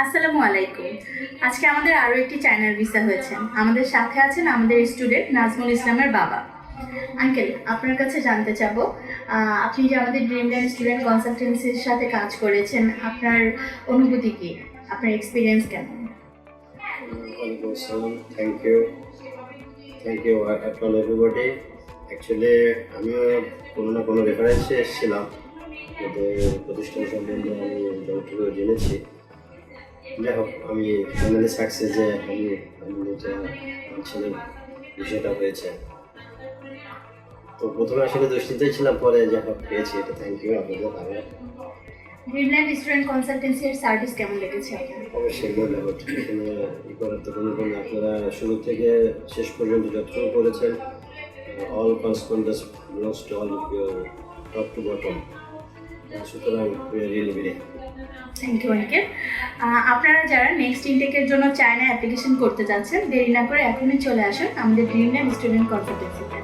আসসালামু আলাইকুম। আজকে আমাদের আরও একটি চায়নার ভিসা হয়েছে। আমাদের সাথে আছেন আমাদের স্টুডেন্ট নাজমুল ইসলামের বাবা। আঙ্কেল, আপনার কাছে জানতে চাবো, আপনি যে আমাদের ড্রিমল্যান্ড স্টুডেন্ট কনসালটেন্সির সাথে কাজ করেছেন, আপনার অনুভূতি কি? আপনার এক্সপিরিয়েন্স কেমন? ওয়ালাইকুম আসসালাম, থ্যাংক ইউ অ্যাপ্লান এভরিবডি। অ্যাকচুয়ালি আমিও কোনো না কোনো রেফারেন্সে এসেছিলাম, ওদের প্রতিষ্ঠান সম্বন্ধে আমি যতটুকু জেনেছি। যাই হোক, আমি ফাইনালি সাকসেস যে আমি যেটা ছেলের বিষয়টা হয়েছে। তো প্রথমে আসলে দুশ্চিন্তায় ছিলাম, পরে যাই হোক পেয়েছি, এটা থ্যাংক ইউ আপনাদের ভালো। ড্রিমল্যান্ড স্টুডেন্ট কনসালটেন্সির সার্ভিস কেমন লেগেছে আপনার? অবশ্যই মনে হচ্ছে এখানে ই করার তো কোনো আপনারা শুরু থেকে শেষ পর্যন্ত যতটুকু করেছেন, all correspondence belongs to all of your top to bottom. সুতরাং really very thank you uncle. আপনারা যারা নেক্সট ইনটেকের জন্য চায়না অ্যাপ্লিকেশন করতে যাচ্ছেন, দেরি না করে এখনই চলে আসুন আমাদের ড্রিমল্যান্ড স্টুডেন্ট কনসালটেন্সিতে।